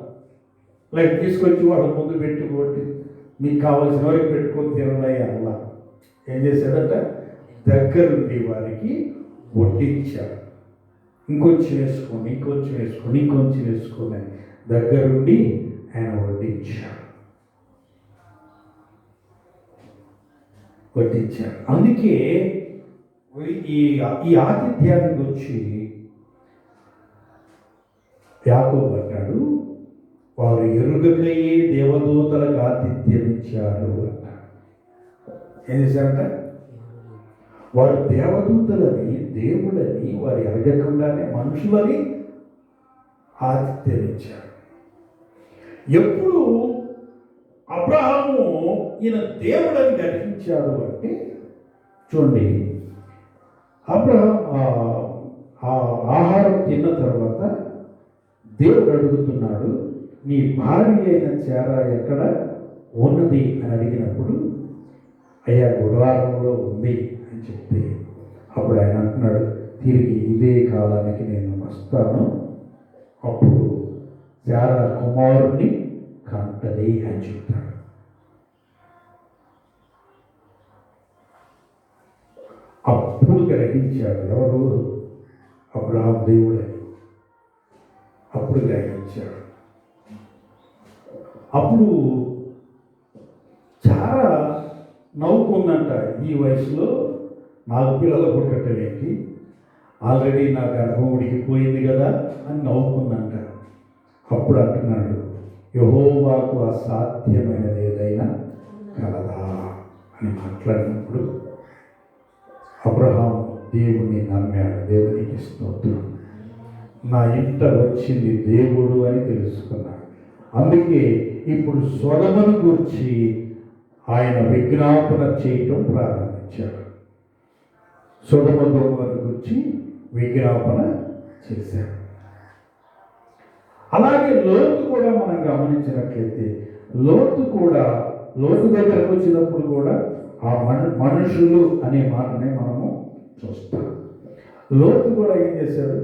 లైక్ తీసుకొచ్చి వాళ్ళ ముందు పెట్టుకోండి, మీకు కావాల్సిన వరకు పెట్టుకొని తినండి అలా. ఏం చేశాడంట? దగ్గరుండి వారికి వడ్డించాడు. ఇంకొంచెం వేసుకోండి, ఇంకొంచెం వేసుకోండి, ఇంకొంచెం వేసుకోండి, దగ్గరుండి ఆయన వడ్డించాడు. వడ్డించాడు. అందుకే ఈ ఈ ఆతిథ్యాన్ని గురించి యాకోబు అంటాడు, వారు ఎరుగకయే దేవదూతలకు ఆతిథ్యం ఇచ్చారు అంటారు. ఏం చేశారంట? వారు దేవదూతలని, దేవుడని వారు ఎరగకుండానే మనుషులని ఆతిథ్యం ఇచ్చారు. ఎప్పుడు అబ్రహాము ఈయన దేవుడని గ్రహించాడు అంటే, చూడండి, అబ్రహాం ఆహారం తిన్న తర్వాత దేవుడు అడుగుతున్నాడు, నీ భార్య అయిన శారా ఎక్కడ ఉన్నది అని అడిగినప్పుడు, అయ్యా గుడారంలో ఉంది అని చెప్తే, అప్పుడు ఆయన అంటున్నాడు, తిరిగి ఇదే కాలానికి నేను వస్తాను, అప్పుడు శారా కుమారుణ్ణి కంటది అని చెప్తాడు. అప్పుడు గ్రహించాడు ఎవరు? అబ్రహాం దేవుడని. అప్పుడు గ్రహించాడు. అప్పుడు చాలా నవ్వుకుందంట, ఈ వయసులో నాకు పిల్లలు పుట్టటమేంటి, ఆల్రెడీ నా గర్భం ఉడికిపోయింది కదా అని నవ్వుకుందంట. అప్పుడు అంటున్నాడు, యెహోవాకు అసాధ్యమైనది ఏదైనా కలదా అని మాట్లాడినప్పుడు అబ్రహాం దేవుణ్ణి నమ్మాడు. దేవునికి స్తోత్రం. నా ఇంట వచ్చింది దేవుడు అని తెలుసుకున్నాడు. అందుకే ఇప్పుడు సొదొమను గురించి ఆయన విజ్ఞాపన చేయటం ప్రారంభించాడు. సొదొమ గొమొర్రా గురించి విజ్ఞాపన చేశాడు. అలాగే లోతు కూడా మనం గమనించినట్లయితే, లోతు దగ్గరకు వచ్చినప్పుడు కూడా ఆ మనుషులు అనే మాటనే మనము చూస్తాం. లోతు కూడా ఏం చేశాడు?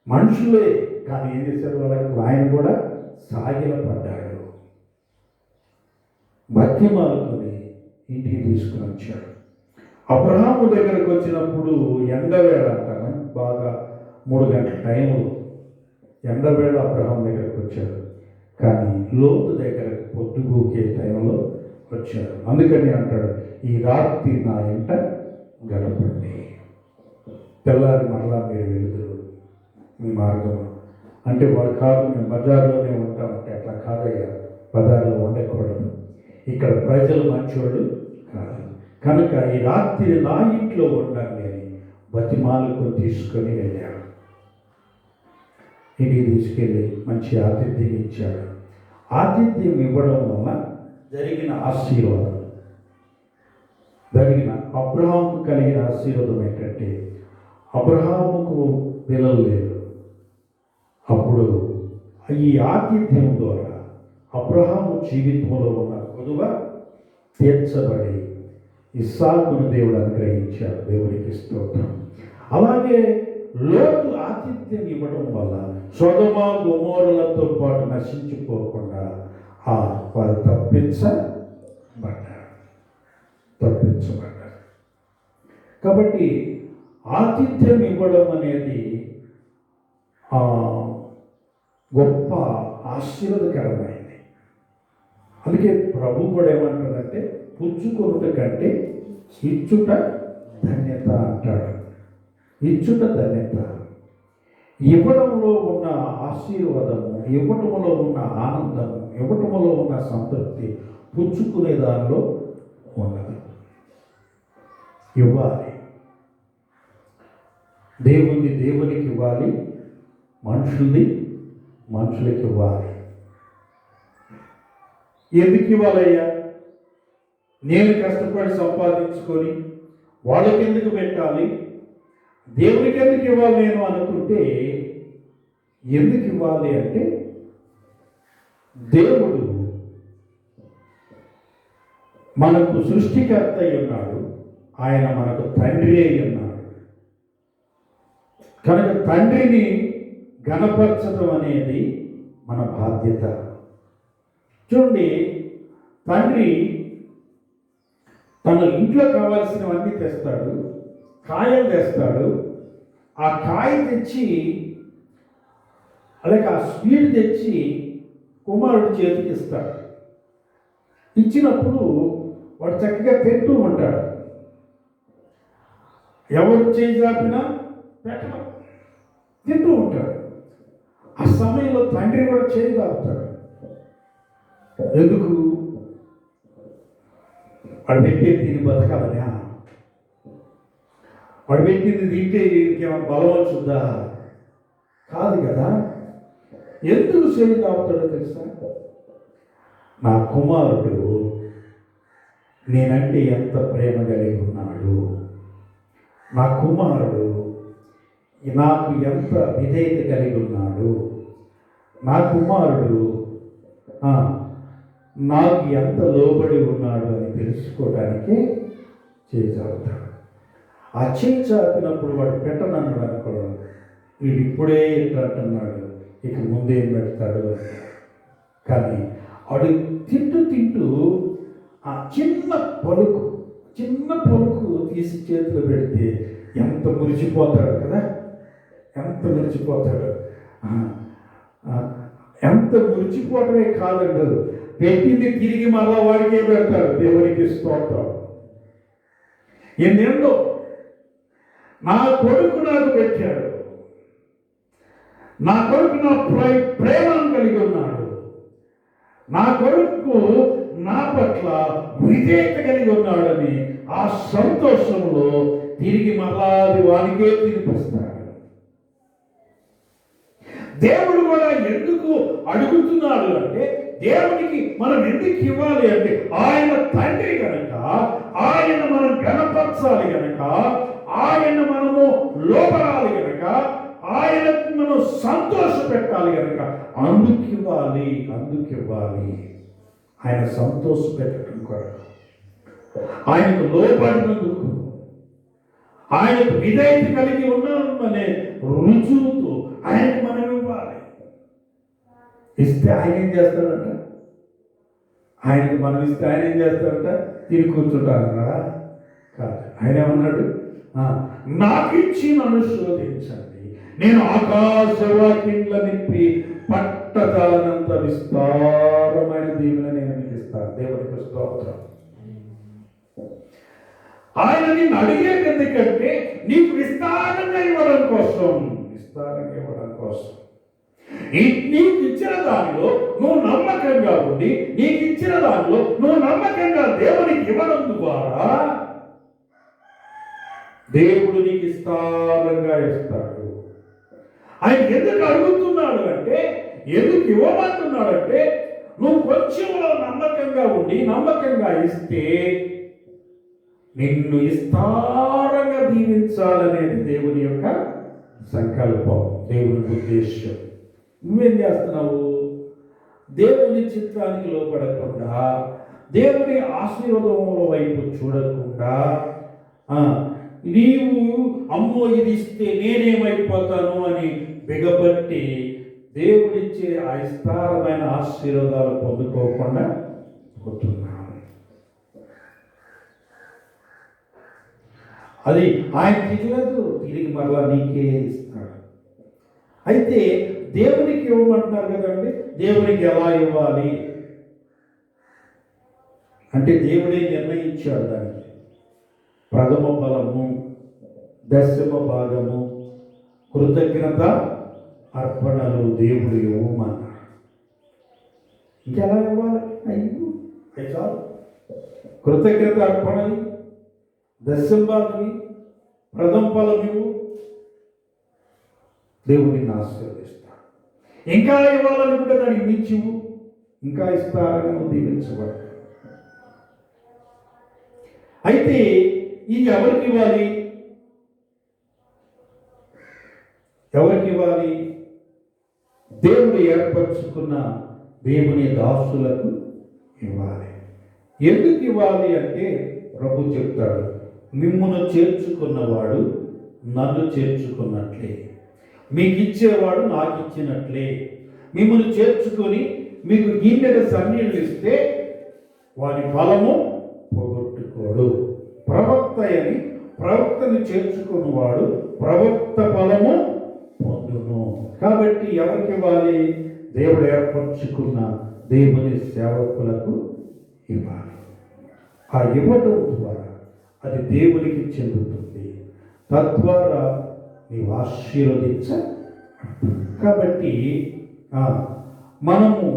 మనుషులే, కానీ ఏం చేశాడు? వాళ్ళకి ఆయన కూడా సాగిలపడ్డాడు. బతిమాలుకొని ఇంటికి తీసుకుని వచ్చాడు. అబ్రహాము దగ్గరకు వచ్చినప్పుడు ఎండవేళ అంటాను, బాగా 3 గంటల టైంలో ఎండవేళ అబ్రహాం దగ్గరకు వచ్చాడు. కానీ లోతు దగ్గరకు పొద్దుగూకే టైంలో వచ్చాడు. అందుకని అంటాడు, ఈ రాత్రి నా ఇంట గడపండి, తెల్లారి మరలా మీరు వెలుగురు మీ మార్గం అంటే. వాడు కాదు, మేము బజార్లోనే ఉంటామంటే, అట్లా కాదయ్యా, బజార్లో ఉండకూడదు, ఇక్కడ ప్రజలు మంచోళ్ళు కాదు, కనుక ఈ రాత్రి నా ఇంట్లో ఉండాలి అని బతిమాలకు తీసుకొని వెళ్ళాడు. ఇంటికి తీసుకెళ్ళి మంచి ఆతిథ్యం ఇచ్చాడు. ఆతిథ్యం ఇవ్వడం వల్ల జరిగిన అబ్రహాముకు కలిగిన ఆశీర్వాదం ఏంటంటే, అబ్రహాముకు పిల్లలు లేరు. అప్పుడు ఈ ఆతిథ్యం ద్వారా అబ్రహాము జీవితంలో ఉన్న కొదువ తీర్చబడి ఇస్సాకును దేవుడు అనుగ్రహించాడు. దేవునికి స్తోత్రం. అలాగే లోతు ఆతిథ్యం ఇవ్వడం వల్ల సొదొమ గొమొర్రాలతో పాటు నశించిపోకుండా వారు తప్పించబడ్డారు. కాబట్టి ఆతిథ్యం ఇవ్వడం అనేది గొప్ప ఆశీర్వాదకరమైంది. అందుకే ప్రభు కూడా ఏమంటాడంటే, పుచ్చుకొనుట కంటే ఇచ్చుట ధన్యత అంటాడు. ఇచ్చుట ధన్యత. ఇవ్వడంలో ఉన్న ఆశీర్వాదము, ఇవ్వటంలో ఉన్న ఆనందము, ఇవ్వటంలో ఉన్న సంతృప్తి పుచ్చుకునే దానిలో ఉన్నది. ఇవ్వాలి, దేవుని దేవునికి ఇవ్వాలి, మనుషులకి ఇవ్వాలి. ఎందుకు ఇవ్వాలయ్యా? నేను కష్టపడి సంపాదించుకొని వాళ్ళకి ఎందుకు పెట్టాలి, దేవునికి ఎందుకు ఇవ్వాలి నేను అనుకుంటే, ఎందుకు ఇవ్వాలి అంటే, దేవుడు మనకు సృష్టికర్త అయి ఉన్నాడు, ఆయన మనకు తండ్రి అయి ఉన్నాడు. కనుక తండ్రిని ఘనపరచడం అనేది మన బాధ్యత. చూడండి, తండ్రి తన ఇంట్లో కావాల్సినవన్నీ తెస్తాడు, కాయలు తెస్తాడు. ఆ కాయ తెచ్చి, అలాగే ఆ స్వీట్ తెచ్చి కుమారుడి చేతికి ఇస్తాడు. ఇచ్చినప్పుడు వాడు చక్కగా తింటూ ఉంటాడు. ఎవరు చేయి చాపినా పెట్టడం తింటూ ఉంటాడు. ఆ సమయంలో తండ్రి కూడా చేయి చాపుతాడు. ఎందుకు? వాడు పెట్టేది తిని బతకాలనే. వాడు పెట్టింది తింటే ఇంకేమైనా బలం వచ్చుద్దా? కాదు కదా. ఎందుకు చేయి చాపుతాడో తెలుసా? నా కుమారుడు నేనంటే ఎంత ప్రేమ కలిగి ఉన్నాడు, నా కుమారుడు నాకు ఎంత విధేయత కలిగి ఉన్నాడు, నా కుమారుడు నాకు ఎంత లోబడి ఉన్నాడు అని తెలుసుకోవడానికి చేయి చాపుతాడు. ఆ చేయి చాపినప్పుడు వాడు పెట్టనన్నాడు అనుకోవడం, వీడు ఇప్పుడే ఎట్లా అంటున్నాడు, ఇక ముందేం పెడతాడు అని. కానీ వాడు తింటూ తింటూ ఆ చిన్న పలుకు తీసి చేతిలో పెడితే ఎంత మురిచిపోతాడు కదా, ఎంత మురిచిపోతాడు. ఎంత మురిచిపోవటమే కాదండి, పెట్టింది తిరిగి మళ్ళా వాడికే పెడతాడు. దేవునికి స్తోత్రం. ఎన్నెందో నా కొడుకు నాకు పెట్టాడు, నా కొడుకు నా ప్రేమను కలిగి ఉన్నాడు, నా కొడుకు నా పట్ల విధేయత కలిగి ఉన్నాడని ఆ సంతోషంలో తిరిగి మళ్ళా అది వానికే తినిపిస్తాడు. దేవుడు కూడా ఎందుకు అడుగుతున్నాడు అంటే, దేవునికి మనం ఎందుకు ఇవ్వాలి అంటే, ఆయన తండ్రి కనుక, ఆయన మనం గణపరచాలి కనుక, ఆయన మనము లోపడాలి కనుక, ఆయనకు మనం సంతోష పెట్టాలి కనుక అందుకివ్వాలి. ఆయన సంతోష పెట్టడం కొరకు, ఆయనకు లోపడినందుకు, ఆయనకు విధేయత కలిగి ఉన్నామనే రుజువుతో ఆయనకు మనం ఇవ్వాలి. ఇస్తే ఆయన ఏం చేస్తాడంట? ఆయనకు మనం ఇస్తే ఆయన ఏం చేస్తాడంట? తిరిగి కూర్చుంటానన్నారా? కాదు. ఆయన ఏమన్నాడు? నాకు ఇచ్చి నన్ను శోధించండి, నేను ఆకాశవాక్యంలో నింపి పట్టజాలనంత విస్తారమైన దీవెన నేను మీకు ఇస్తాను. దేవునికి స్తోత్రం. ఆయన నిన్ను అడిగేది ఎందుకంటే నీకు విస్తారంగా ఇవ్వడం కోసం. నీకు ఇచ్చిన దానిలో నువ్వు నమ్మకంగా ఉండి, నీకు ఇచ్చిన దానిలో నువ్వు నమ్మకంగా దేవునికి ఇవ్వడం ద్వారా దేవుడు నీకు విస్తారంగా ఇస్తాడు. ఆయన ఎందుకు అడుగుతున్నాడు అంటే, ఎందుకు ఇవ్వమంటున్నాడంటే, నువ్వు కొంచెంలో నమ్మకంగా ఉండి నమ్మకంగా ఇస్తే నిన్ను విస్తారంగా దీవించాలనేది దేవుని యొక్క సంకల్పం, దేవుని ఉద్దేశం. నువ్వేం చేస్తున్నావు? దేవుని చిత్తానికి లోపడకుండా, దేవుని ఆశీర్వాదముల వైపు చూడకుండా, నీవు అమ్మో ఇది ఇస్తే నేనేమైపోతాను అని బిగబట్టి దేవుడిచ్చే ఆ విస్తారమైన ఆశీర్వాదాలు పొందుకోకుండా పోతున్నాను. అది ఆయనకి ఇవ్వలేదు, తిరిగి మరలా నీకే ఇస్తాడు. అయితే దేవునికి ఇవ్వమంటున్నారు కదండి. దేవునికి ఎలా ఇవ్వాలి అంటే దేవుడే నిర్ణయించాడు. దానికి ప్రథమ ఫలము, దశమ భాగము, కృతజ్ఞత అర్పణలు దేవుడు ఇవ్వమన్నాడు. ఇంకెలా ఇవ్వాలి? చాలు. కృతజ్ఞత అర్పణలు, దశమ భాగమి, ప్రథమ ఫలము దేవుడిని ఆశీర్వదిస్తాడు. ఇంకా ఇవ్వాలనుకుంటే దానికి మించి ఇంకా ఇస్తారని దీవించబడతాడు. అయితే ఇది ఎవరికి ఇవ్వాలి? దేవుడు ఏర్పరచుకున్న దేవుని దాసులకు ఇవ్వాలి. ఎందుకు ఇవ్వాలి అంటే ప్రభు చెప్తాడు, మిమ్మును చేర్చుకున్నవాడు నన్ను చేర్చుకున్నట్లే, మీకు ఇచ్చేవాడు నాకు ఇచ్చినట్లే. మిమ్మల్ని చేర్చుకొని మీకు గిన్నెల సన్నీళ్ళు ఇస్తే వారి ఫలము పోగొట్టుకోడు. ప్రవక్తని చేర్చుకున్నవాడు ప్రవక్త ఫలము పొందును. కాబట్టి ఎవరికి ఇవ్వాలి? దేవుడు ఏర్పరచుకున్న దేవుని సేవకులకు ఇవ్వాలి. ఆ ఇవ్వటం ద్వారా అది దేవునికి చెందుతుంది, తద్వారా నీవు ఆశీర్వదించ. కాబట్టి మనము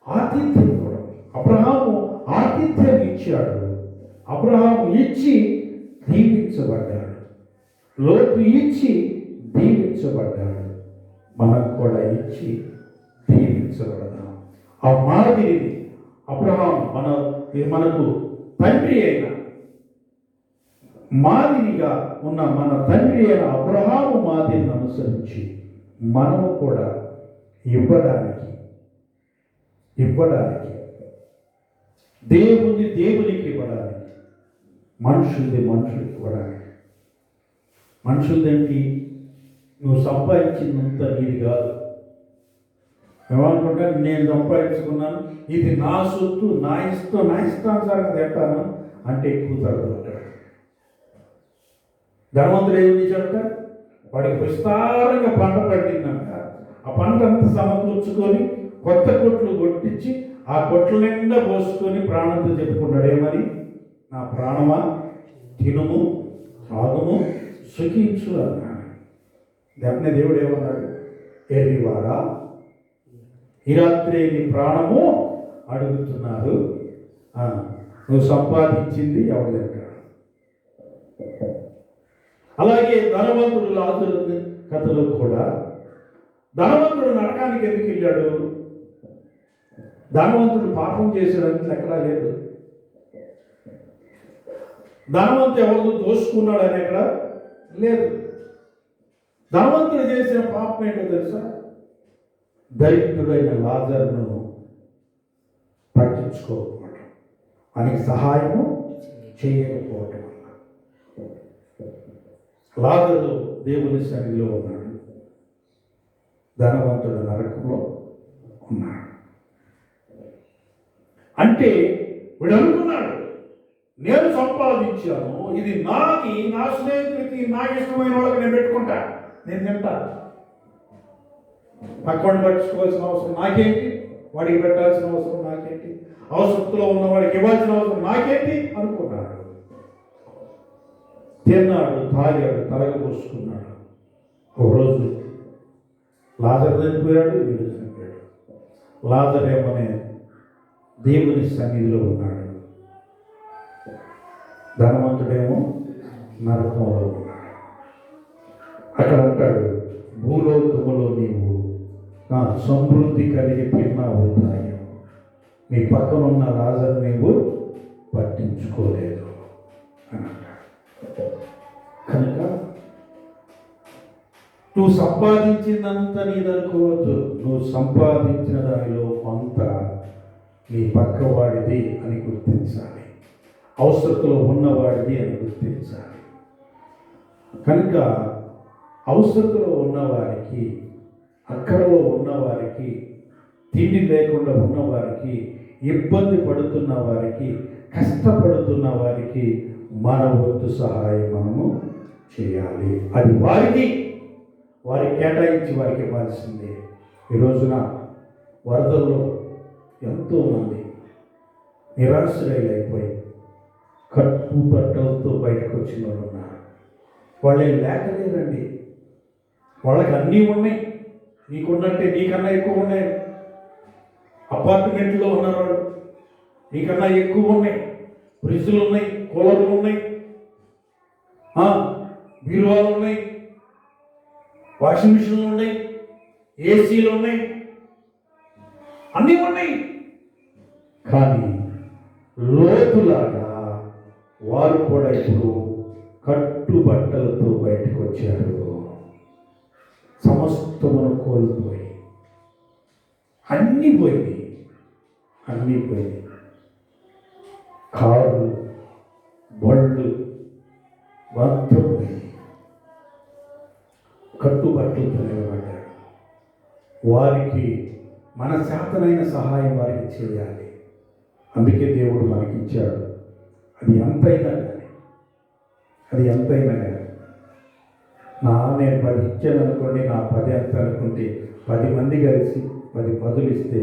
ఆతిథ్యం కూడా, అబ్రహాము ఆతిథ్యం ఇచ్చాడు, అబ్రహాము ఇచ్చి దీవించబడ్డాడు, లోతు ఇచ్చి దీవించబడ్డాడు. మనం కూడా ఇచ్చి దీవించబడదాం. ఆ మాదిరిని అబ్రహాము మనకు తండ్రి అయిన, మాదిరిగా ఉన్న మన తండ్రి అయిన అబ్రహాము మాదిరిని అనుసరించి మనము కూడా ఇవ్వడానికి దేవునికి ఇవ్వడానికి, మనుషులకి ఇవ్వడానికి. మనుషులదేంటి? నువ్వు సంపాదించినంత నీది కాదు. ఏమనుకుంటా, నేను సంపాదించుకున్నాను, ఇది నా సొత్తు, నా ఇష్టానుసారంగా తింటాను అంటే ఎక్కువ తరగదు. ధనవంతుడు ఏం చేశాడట? వాడికి విస్తారంగా పంట పట్టిందంట. ఆ పంట అంతా సమకూర్చుకొని కొత్త కొట్లు కొట్టించి ఆ కొట్ల నిండా పోసుకొని ప్రాణంతో చెప్పుకున్నాడు, ఏమని? నా ప్రాణమా, తినుము, తాగుము, సుఖించు అన్నాడు. దాన్ని దేవుడు ఏమన్నాడు? ఎర్రివాడా, ఈ రాత్రి నీ ప్రాణము అడుగుతున్నారు, నువ్వు సంపాదించింది ఎవరి దగ్గర? అలాగే ధనవంతుడు లాజరు కథలో కూడా, ధనవంతుడు నరకానికి ఎందుకు వెళ్ళాడు? ధనవంతుడు పాపం చేశాడని ఎక్కడా లేదు. ధనవంతుడు ఎవరు దోసుకున్నాడని ఎక్కడ లేదు. ధనవంతుడు చేసిన పాపం ఏంటో తెలుసా? దరిద్రుడైన లాజరును పట్టించుకోకపోవడం, ఆయనకి సహాయము చేయకపోవటం. లాజరు దేవుని సన్నిధిలో ఉన్నాడు, ధనవంతుడు నరకంలో ఉన్నాడు. అంటే వీడు అనుకున్నాడు, నేను సంపాదించాను, ఇది నాకి, నా స్నేహితులకి, నాకు ఇష్టమైన వాళ్ళకి నేను పెట్టుకుంటా, నేను తింటా, పక్కవాడిని పట్టించుకోవాల్సిన అవసరం నాకేంటి, వాడికి పెట్టాల్సిన అవసరం నాకేంటి, అవసరంలో ఉన్న వాడికి ఇవ్వాల్సిన అవసరం నాకేంటి అనుకున్నాడు. తిన్నాడు, తాగాడు, తలగపోసుకున్నాడు. ఒకరోజు లాజరు చనిపోయాడు, వీడు చనిపోయాడు. లాజరు ఏమనే దేవుని సన్నిధిలో ఉన్నాడు, ధనవంతుడేమో నరకంలో ఉన్నాడు. అక్కడ అంటాడు, భూలోకములో నీవు నా సమృద్ధి కలిగి తిన్నావు, తాగావు, నీ పక్కనున్న లాజరు నీవు పట్టించుకోలేదు అని అంటాడు. కనుక నువ్వు సంపాదించినంత నీదనుకోవద్దు. నువ్వు సంపాదించిన దానిలో కొంత నీ పక్కవాడిది అని గుర్తించాలి, అవసరతలో ఉన్నవాడిది అని గుర్తించాలి. కనుక అవసరతలో ఉన్నవారికి, అక్కడలో ఉన్నవారికి, తిండి లేకుండా ఉన్నవారికి, ఇబ్బంది పడుతున్న వారికి, కష్టపడుతున్న వారికి మన వంతు సహాయం మనము చేయాలి. అది వారికి కేటాయించి వారికి ఇవ్వాల్సిందే. ఈ రోజున వరదల్లో ఎంతోమంది నిరాశ్రయులైపోయి కట్టు బట్టలతో బయటకు వచ్చిన వాళ్ళు ఉన్నారు. వాళ్ళే లేకలేరండి, వాళ్ళకి అన్నీ ఉన్నాయి, నీకున్నట్టే నీకన్నా ఎక్కువ ఉన్నాయి. అపార్ట్మెంట్లో ఉన్నవాడు నీకన్నా ఎక్కువ ఉన్నాయి, ఫ్రిడ్జ్లు ఉన్నాయి, కూలర్లు ఉన్నాయి, బీరువాలు ఉన్నాయి, వాషింగ్ మిషన్లు ఉన్నాయి, ఏసీలు ఉన్నాయి, అన్నీ ఉన్నాయి. కానీ లోతులాగా వారు కూడా ఇప్పుడు కట్టుబట్టలతో బయటకు వచ్చారు. సమస్తమును కోల్పోయి అన్నీ పోయింది, కార్లు, బళ్ళు మొత్తం పోయి కట్టుబట్టలతో నిలబడ్డారు. వారికి మన చేతనైన సహాయం వారికి చేయాలి. అందుకే దేవుడు మనకిచ్చాడు. అది ఎంతైనా కానీ నేను 10 ఇచ్చాను అనుకోండి, నా 10 ఎంత అనుకుంటే 10 మంది కలిసి 10 పదులు ఇస్తే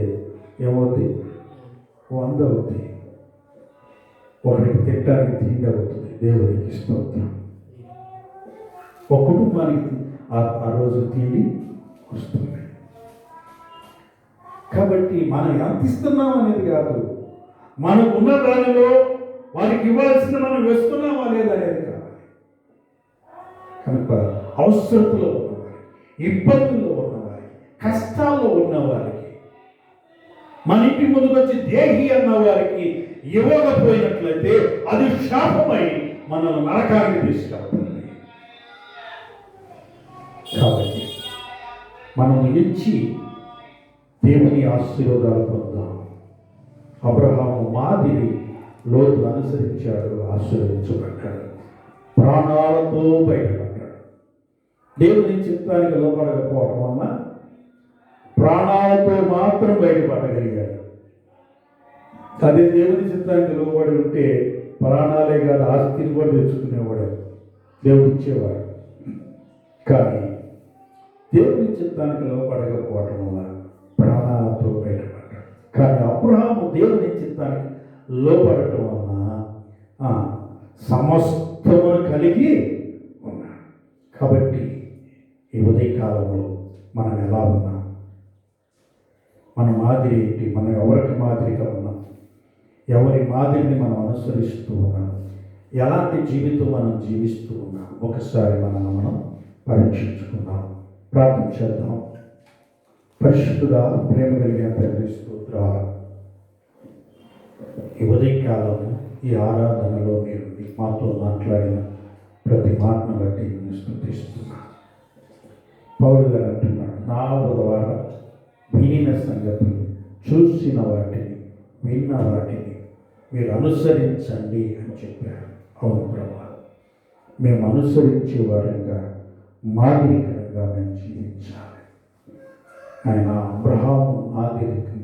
ఏమవుతుంది? 100 అవుతాయి. ఒకరికి తినడానికి తిండి అవుతుంది. దేవుడికి స్తోత్రం. ఒక కుటుంబానికి ఆ రోజు తిండి వస్తుంది. కాబట్టి మనం ఎంత ఇస్తున్నాం అనేది కాదు, మనకు ఉన్న దానిలో వారికి ఇవ్వాల్సిన మనం వేస్తున్నామా లేదనేది కావాలి. కనుక అవసరతలో ఉన్నవారికి, ఇబ్బందుల్లో ఉన్నవారికి, కష్టాల్లో ఉన్నవారికి, మన ఇంటి ముందుకు వచ్చి దేహి అన్న వారికి ఇవ్వకపోయినట్లయితే అది శాపమై మనల్ని నరకానికి తీసుకెళ్తుంది. కాబట్టి మనం ఇచ్చి దేవుని ఆశీర్వాదాలు పొందాం. అబ్రహాము మాదిరి లోతు అనుసరించాడు, ఆశీర్వదించబడ్డాడు, ప్రాణాలతో బయటపడ్డాడు. దేవుని చిత్తానికి లోపడకపోవడం వల్ల ప్రాణాలతో మాత్రం బయటపడగలిగాడు. అదే దేవుని చిత్తానికి లోబడి ఉంటే ప్రాణాలే కాదు, ఆస్తిని కూడా తెచ్చుకునేవాడు, దేవుడు ఇచ్చేవాడు. కానీ దేవుని చిత్తానికి లోపడకపోవడం వల్ల ప్రాణాలతో బయటపడ్డాడు. కానీ అబ్రహాము దేవుని చిత్తానికి లోపడటం వలన సమస్తమును కలిగి ఉన్నాడు. కాబట్టి ఈ ఉదయకాలంలో మనం ఎలా ఉన్నాం? మన మాదిరి ఏంటి? మనం ఎవరికి మాదిరిగా ఉన్నాం? ఎవరి మాదిరిని మనం అనుసరిస్తూ ఉన్నాం? ఎలాంటి జీవితం మనం జీవిస్తూ ఉన్నాం? ఒకసారి మనం పరీక్షించుకుందాం. ప్రార్థన చేద్దాం. పరిశుద్ధుడా, ప్రేమ కలిగిన తండ్రి, స్తోత్రాలు. ఈ ఉదయకాలము ఈ ఆరాధనలో మీరు మాతో మాట్లాడిన ప్రతి మాటను బట్టి నేను స్తుతిస్తున్నాను. పౌలు గారు అంటున్నాడు, నా ద్వారా వినిన సంగతులు, చూసిన వాటిని, విన్న వాటిని మీరు అనుసరించండి అని చెప్పారు. అవును ప్రభా, మేము అనుసరించే వారంగా, మాదిరికరంగా మేము జీవించాలి. ఆయన అబ్రహాము మాదిరికి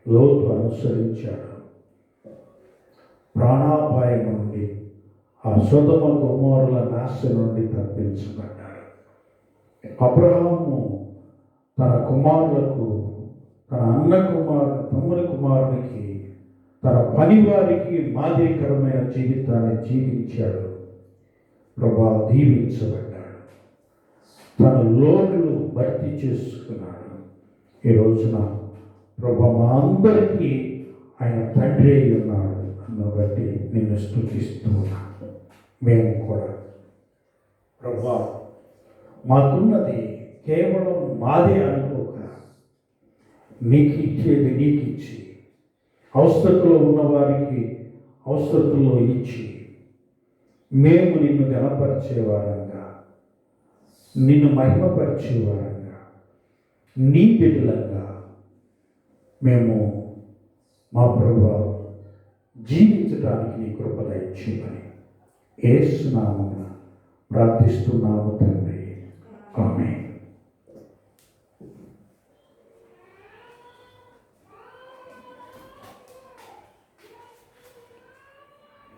లోతు అనుసరించాడు. ప్రాణాపాయం నుండి, ఆ సొదొమ గొమొర్రా నాశనం నుండి తప్పించబడ్డాడు. అబ్రహాము తన కుమారులకు, తన తమ్ముని కుమారునికి, తన పనివారికి మాదిరికరమైన జీవితాన్ని జీవించాడు. ప్రభా, దీవించబడ్డాడు. తన లోటులు భర్తీ చేసుకున్నాడు. ఈ రోజున ప్రభా, మా అందరికీ ఆయన తండ్రి అయి ఉన్నాడు. అందును బట్టి నిన్ను స్తుతిస్తూ ఉన్నాను. మేము కూడా ప్రభా, మాకున్నది కేవలం మాదే అనుకోక, నీకు ఇచ్చేది నీకు ఇచ్చి, అవసరతలో ఉన్నవారికి అవసరతలో ఇచ్చి, మేము నిన్ను గణపరిచేవారంగా, నిన్ను మహిమపరిచేవారంగా, నీ బిడ్డలంగా మేము మా ప్రభువా జీవించడానికి నీ కృప దయచేయమని యేసు నామమున ప్రార్థిస్తున్నాము.